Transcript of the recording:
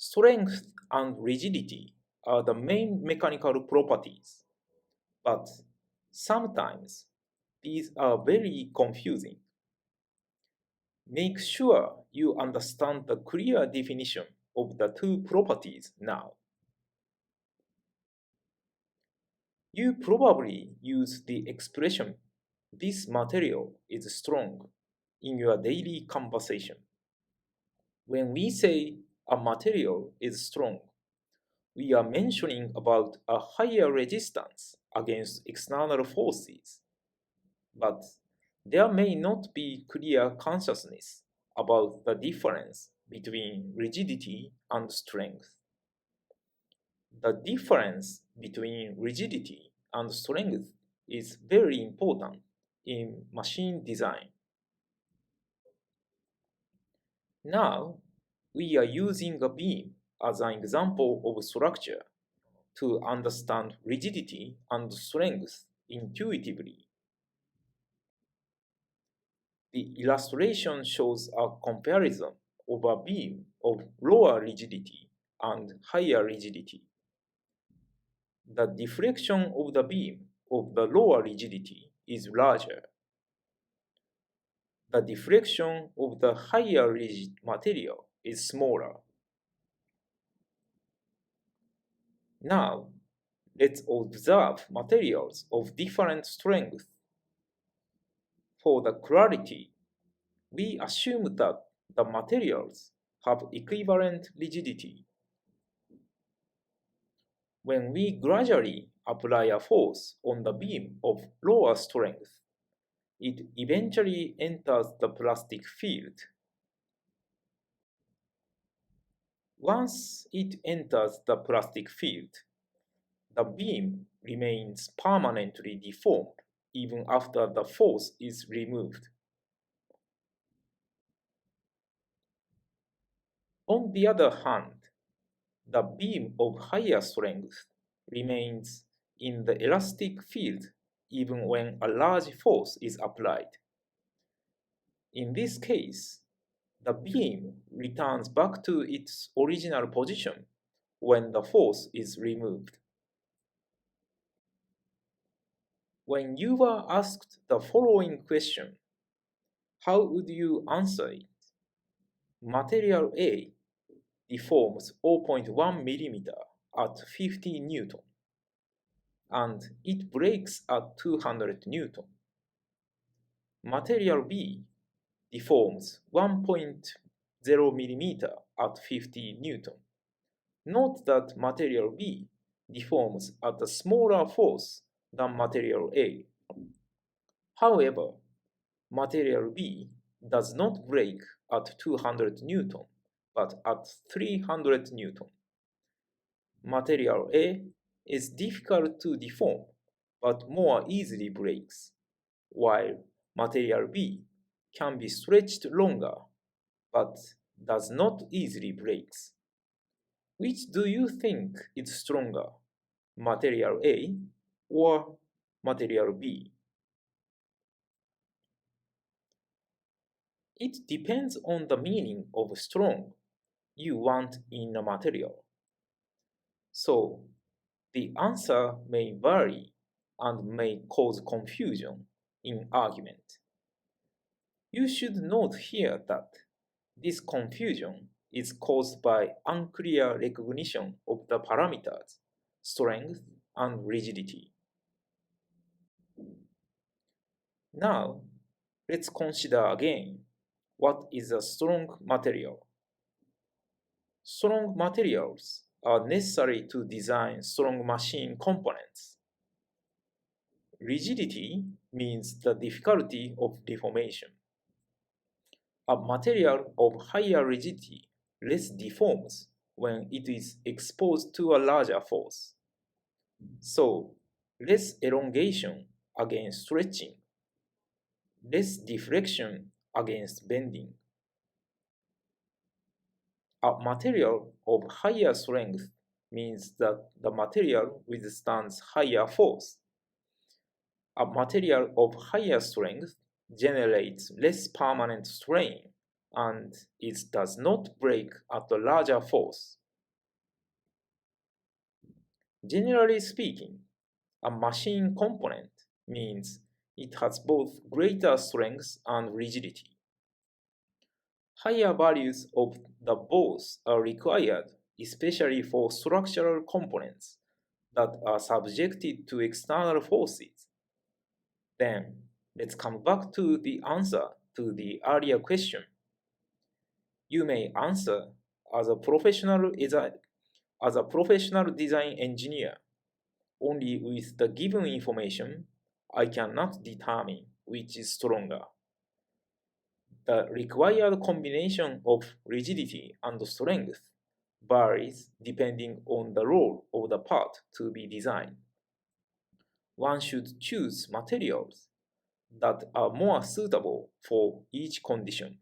Strength and rigidity are the main mechanical properties, but sometimes these are very confusing. Make sure you understand the clear definition of the two properties now. You probably use the expression, "this material is strong," in your daily conversation. When we say a material is strong, we are mentioning about a higher resistance against external forces. But there may not be clear consciousness about the difference between rigidity and strength. The difference between rigidity and strength is very important in machine design. Now, we are using a beam as an example of structure to understand rigidity and strength intuitively. The illustration shows a comparison of a beam of lower rigidity and higher rigidity. The deflection of the beam of the lower rigidity is larger. The deflection of the higher rigid material is smaller. Now, let's observe materials of different strength. For the clarity, we assume that the materials have equivalent rigidity. When we gradually apply a force on the beam of lower strength, it eventually enters the plastic field. Once it enters the plastic field, the beam remains permanently deformed even after the force is removed. On the other hand, the beam of higher strength remains in the elastic field even when a large force is applied. In this case, the beam returns back to its original position when the force is removed. When you were asked the following question, how would you answer it? Material A deforms 0.1 mm at 50 Newton, and it breaks at 200 Newton. Material B deforms 1.0 mm at 50 Newton. Note that material B deforms at a smaller force than material A. However, material B does not break at 200 Newton, but at 300 Newton. Material A is difficult to deform, but more easily breaks, while material B can be stretched longer, but does not easily break. Which do you think is stronger, material A or material B? It depends on the meaning of strong you want in a material. So, the answer may vary and may cause confusion in argument. You should note here that this confusion is caused by unclear recognition of the parameters, strength and rigidity. Now, let's consider again what is a strong material. Strong materials are necessary to design strong machine components. Rigidity means the difficulty of deformation. A material of higher rigidity less deforms when it is exposed to a larger force. So, less elongation against stretching, less deflection against bending. A material of higher strength means that the material withstands higher force. A material of higher strength generates less permanent strain and it does not break at a larger force. Generally speaking, a machine component means it has both greater strength and rigidity. Higher values of the both are required, especially for structural components that are subjected to external forces. Then, let's come back to the answer to the earlier question. You may answer as a professional design engineer. Only with the given information, I cannot determine which is stronger. The required combination of rigidity and strength varies depending on the role of the part to be designed. One should choose materials that are more suitable for each condition.